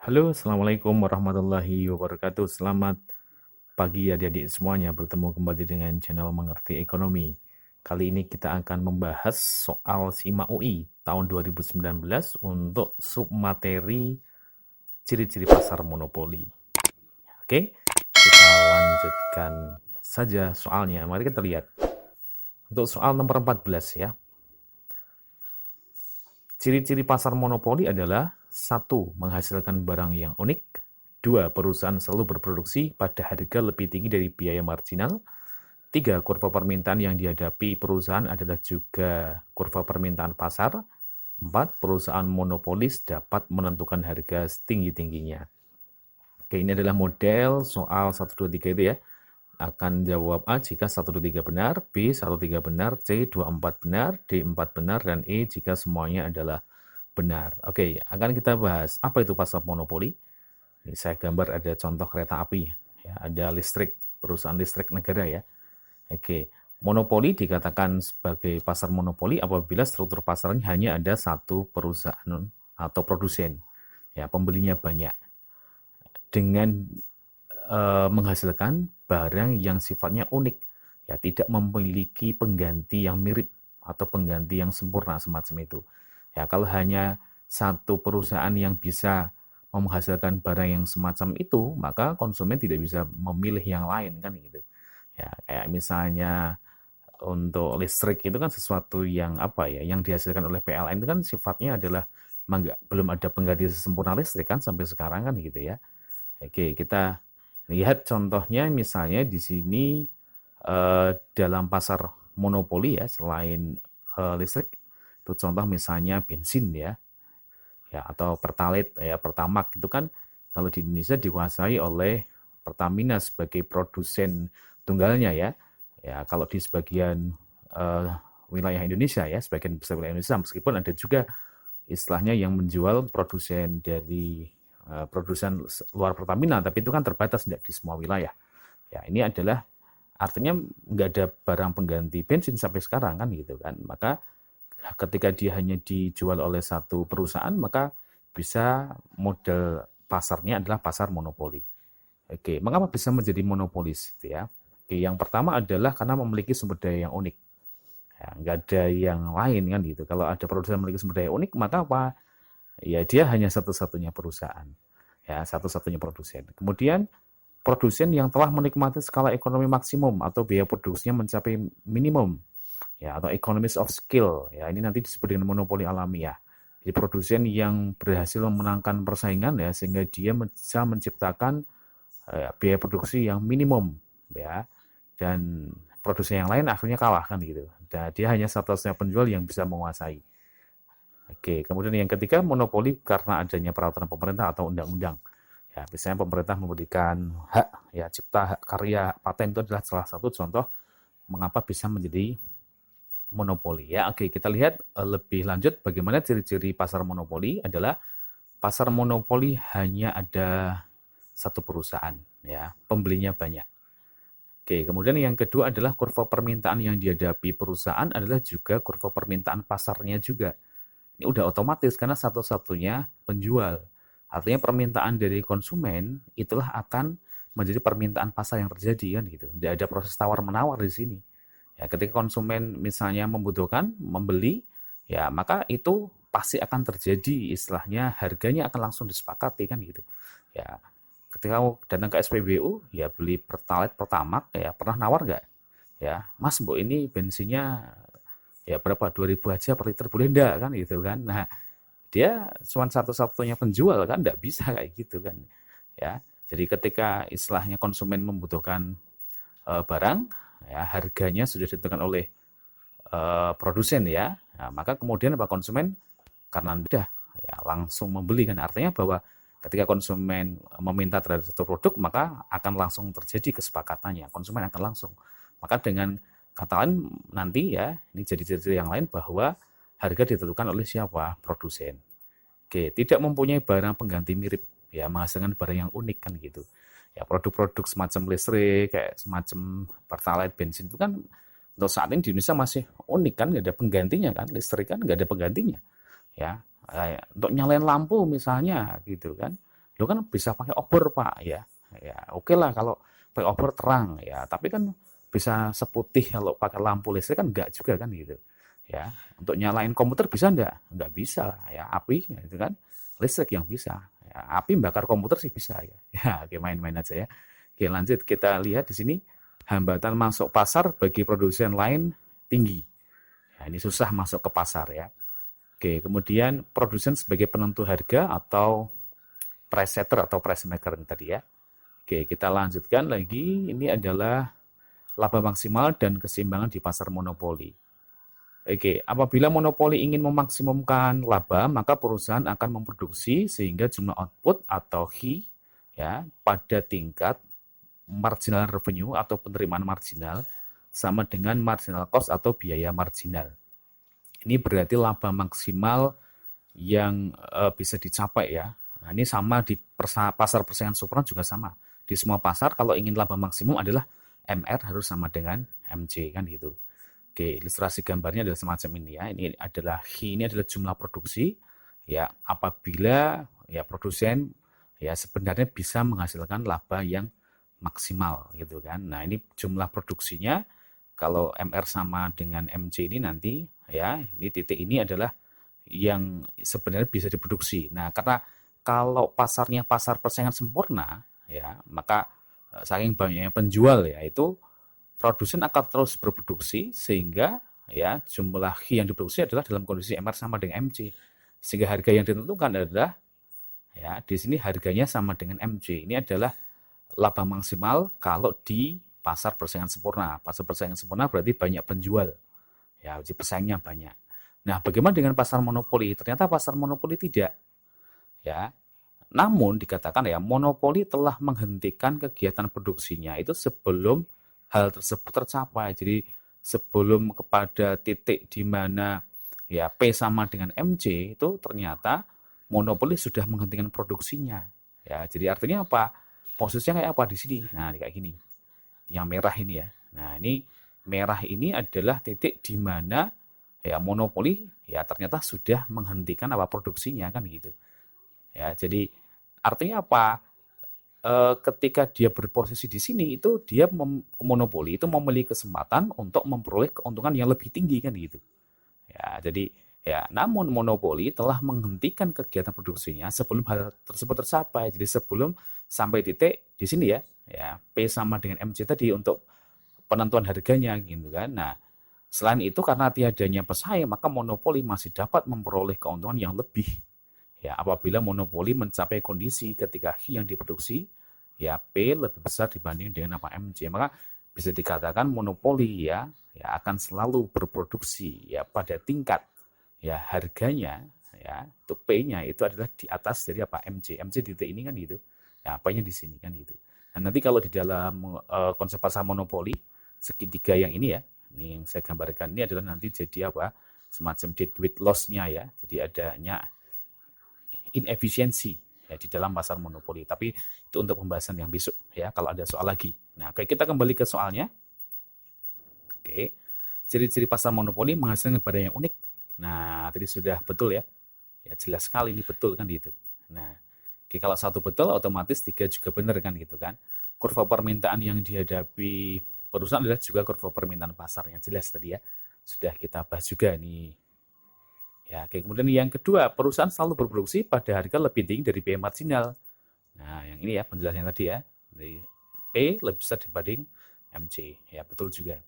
Halo, Assalamualaikum warahmatullahi wabarakatuh. Selamat pagi adik-adik semuanya, bertemu kembali dengan channel Mengerti Ekonomi. Kali ini kita akan membahas soal SIMA UI tahun 2019 untuk submateri ciri-ciri pasar monopoli. Oke, kita lanjutkan saja soalnya. Mari kita lihat. Untuk soal nomor 14 ya. Ciri-ciri pasar monopoli adalah: 1. Menghasilkan barang yang unik. 2. Perusahaan selalu berproduksi pada harga lebih tinggi dari biaya marginal. 3. Kurva permintaan yang dihadapi perusahaan adalah juga kurva permintaan pasar. 4. Perusahaan monopolis dapat menentukan harga setinggi-tingginya. Oke, ini adalah model soal 1, 2, 3 itu ya. Akan jawab A jika 1, 2, 3 benar, B 1, 3 benar, C 2, 4 benar, D 4 benar, dan E jika semuanya adalah benar. Oke, akan kita bahas apa itu pasar monopoli. Ini saya gambar ada contoh kereta api, ya, ada listrik, perusahaan listrik negara ya. Oke, monopoli dikatakan sebagai pasar monopoli apabila struktur pasarnya hanya ada satu perusahaan atau produsen, ya, pembelinya banyak, dengan menghasilkan barang yang sifatnya unik, ya, tidak memiliki pengganti yang mirip atau pengganti yang sempurna semacam itu. Ya, kalau hanya satu perusahaan yang bisa menghasilkan barang yang semacam itu, maka konsumen tidak bisa memilih yang lain kan gitu. Ya, kayak misalnya untuk listrik itu kan sesuatu yang apa ya, yang dihasilkan oleh PLN itu kan sifatnya adalah belum ada pengganti sempurna listrik kan sampai sekarang kan gitu ya. Oke, kita lihat contohnya misalnya di sini dalam pasar monopoli ya, selain listrik, itu contoh misalnya bensin ya, atau pertalite ya, pertamak itu kan kalau di Indonesia dikuasai oleh Pertamina sebagai produsen tunggalnya ya. Ya, kalau di sebagian wilayah Indonesia ya, sebagian besar wilayah Indonesia, meskipun ada juga istilahnya yang menjual produsen dari produsen luar Pertamina, tapi itu kan terbatas, tidak di semua wilayah. Ya, ini adalah artinya nggak ada barang pengganti bensin sampai sekarang kan gitu kan. Maka ketika dia hanya dijual oleh satu perusahaan, maka bisa model pasarnya adalah pasar monopoli. Oke, mengapa bisa menjadi monopolis gitu ya? Oke, yang pertama adalah karena memiliki sumber daya yang unik. Ya, nggak ada yang lain kan gitu. Kalau ada produsen memiliki sumber daya unik, maka apa? Ya, dia hanya satu-satunya perusahaan, ya, satu-satunya produsen. Kemudian produsen yang telah menikmati skala ekonomi maksimum atau biaya produksinya mencapai minimum, ya, atau economies of scale, ya, ini nanti disebut dengan monopoli alamiah. Jadi produsen yang berhasil memenangkan persaingan ya, sehingga dia bisa menciptakan biaya produksi yang minimum, ya, dan produsen yang lain akhirnya kalah kan gitu. Dan dia hanya satu-satunya penjual yang bisa menguasai. Oke, kemudian yang ketiga, monopoli karena adanya peraturan pemerintah atau undang-undang. Ya, misalnya pemerintah memberikan hak, ya, cipta, hak karya, paten, itu adalah salah satu contoh mengapa bisa menjadi monopoli. Ya, oke, kita lihat lebih lanjut bagaimana ciri-ciri pasar monopoli adalah pasar monopoli hanya ada satu perusahaan, ya, pembelinya banyak. Oke, kemudian yang kedua adalah kurva permintaan yang dihadapi perusahaan adalah juga kurva permintaan pasarnya juga. Ini udah otomatis karena satu-satunya penjual. Artinya permintaan dari konsumen itulah akan menjadi permintaan pasar yang terjadi kan gitu. Tidak ada proses tawar-menawar di sini. Ya, ketika konsumen misalnya membutuhkan membeli, ya maka itu pasti akan terjadi, istilahnya harganya akan langsung disepakati kan gitu. Ya, ketika kamu datang ke SPBU, ya beli Pertalite Pertamax, ya pernah nawar nggak? Ya, Mas, Bu, ini bensinnya ya berapa, 2.000 aja per liter, boleh enggak kan gitu kan. Nah, dia cuma satu-satunya penjual kan, enggak bisa kayak gitu kan ya. Jadi ketika istilahnya konsumen membutuhkan barang, ya harganya sudah ditentukan oleh produsen ya. Nah, maka kemudian apa, konsumen karena mudah ya langsung membeli kan, artinya bahwa ketika konsumen meminta terhadap satu produk, maka akan langsung terjadi kesepakatannya, konsumen akan langsung. Maka dengan kata lain nanti ya, ini jadi ciri yang lain bahwa harga ditentukan oleh siapa? Produsen. Oke, tidak mempunyai barang pengganti mirip, ya, menghasilkan barang yang unik kan gitu. Ya, produk-produk semacam listrik, kayak semacam pertalite, bensin itu kan untuk saat ini di Indonesia masih unik kan, nggak ada penggantinya kan, listrik kan nggak ada penggantinya, ya. Kayak untuk nyalain lampu misalnya gitu kan, Lo kan bisa pakai obor Pak ya. Ya oke lah kalau pakai obor terang ya, tapi kan bisa seputih kalau pakai lampu listrik kan enggak juga kan gitu. Ya, untuk nyalain komputer bisa enggak? Enggak bisa ya, api ya, itu kan listrik yang bisa. Ya, api bakar komputer sih bisa ya. Ya, oke main-main aja ya. Oke, lanjut kita lihat di sini hambatan masuk pasar bagi produsen lain tinggi. Ya, ini susah masuk ke pasar ya. Oke, kemudian produsen sebagai penentu harga atau price setter atau price maker tadi ya. Oke, kita lanjutkan lagi. Ini adalah laba maksimal dan keseimbangan di pasar monopoli. Oke, apabila monopoli ingin memaksimumkan laba, maka perusahaan akan memproduksi sehingga jumlah output atau HI ya pada tingkat marginal revenue atau penerimaan marginal sama dengan marginal cost atau biaya marginal. Ini berarti laba maksimal yang bisa dicapai ya. Nah, ini sama di pasar persaingan super juga sama. Di semua pasar kalau ingin laba maksimum adalah MR harus sama dengan MC kan gitu. Oke, ilustrasi gambarnya adalah semacam ini ya. Ini adalah jumlah produksi ya apabila ya produsen ya sebenarnya bisa menghasilkan laba yang maksimal gitu kan. Nah, ini jumlah produksinya kalau MR sama dengan MC ini nanti ya, ini titik ini adalah yang sebenarnya bisa diproduksi. Nah, karena kalau pasarnya pasar persaingan sempurna ya, maka saking banyaknya penjual ya itu produsen akan terus berproduksi sehingga ya jumlah yang diproduksi adalah dalam kondisi MR sama dengan MC. Sehingga harga yang ditentukan adalah ya di sini harganya sama dengan MC. Ini adalah laba maksimal kalau di pasar persaingan sempurna. Pasar persaingan sempurna berarti banyak penjual. Ya, uji pesaingnya banyak. Nah, bagaimana dengan pasar monopoli? Ternyata pasar monopoli tidak. Ya, namun dikatakan ya monopoli telah menghentikan kegiatan produksinya itu sebelum hal tersebut tercapai. Jadi sebelum kepada titik di mana ya P sama dengan MC itu ternyata monopoli sudah menghentikan produksinya. Ya, jadi artinya apa? Posisinya kayak apa di sini? Nah, kayak gini. Yang merah ini ya. Nah, ini merah ini adalah titik di mana ya monopoli ya ternyata sudah menghentikan apa produksinya kan gitu. Ya, jadi artinya apa? Ketika dia berposisi di sini itu dia monopoli itu memiliki kesempatan untuk memperoleh keuntungan yang lebih tinggi kan gitu. Ya, jadi ya namun monopoli telah menghentikan kegiatan produksinya sebelum hal tersebut tercapai. Jadi sebelum sampai titik di sini ya, ya P sama dengan MC tadi untuk penentuan harganya gitu kan. Nah, selain itu karena tiadanya pesaing maka monopoli masih dapat memperoleh keuntungan yang lebih. Ya, apabila monopoli mencapai kondisi ketika H yang diproduksi, ya P lebih besar dibanding dengan apa MC. Maka bisa dikatakan monopoli ya akan selalu berproduksi ya pada tingkat ya harganya ya untuk P-nya itu adalah di atas dari apa MC. MC di titik ini kan gitu. Ya, apanya di sini kan gitu. Nah, nanti kalau di dalam konsep pasar monopoli segitiga yang ini ya, ini yang saya gambarkan ini adalah nanti jadi apa? Semacam deadweight loss-nya ya. Jadi adanya inefisiensi ya di dalam pasar monopoli. Tapi itu untuk pembahasan yang besok ya kalau ada soal lagi. Nah, oke kita kembali ke soalnya. Oke. Ciri-ciri pasar monopoli menghasilkan barang yang unik. Nah, tadi sudah betul ya. Ya jelas sekali ini betul kan gitu. Nah, oke, kalau satu betul otomatis tiga juga benar kan gitu kan. Kurva permintaan yang dihadapi perusahaan adalah juga kurva permintaan pasar yang jelas tadi ya. Sudah kita bahas juga nih. Ya, oke. Kemudian yang kedua, perusahaan selalu berproduksi pada harga lebih tinggi dari biaya marginal. Nah, yang ini ya penjelasannya tadi ya. Dari P lebih besar dibanding MC. Ya, betul juga.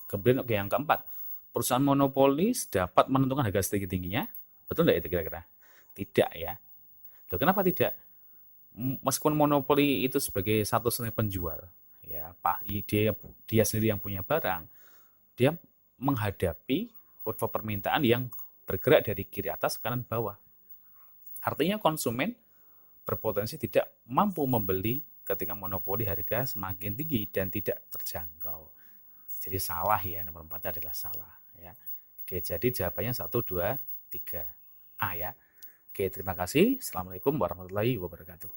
Kemudian oke yang keempat, perusahaan monopolis dapat menentukan harga setinggi-tingginya. Betul nggak itu kira-kira? Tidak ya. Loh, kenapa tidak? Meskipun monopoli itu sebagai satu-satunya penjual, ya, dia sendiri yang punya barang, dia menghadapi kurva permintaan yang bergerak dari kiri atas ke kanan bawah. Artinya konsumen berpotensi tidak mampu membeli ketika monopoli harga semakin tinggi dan tidak terjangkau. Jadi salah ya, nomor 4 adalah salah ya. Oke, jadi jawabannya 1, 2, 3 A ya. Oke, terima kasih. Assalamualaikum warahmatullahi wabarakatuh.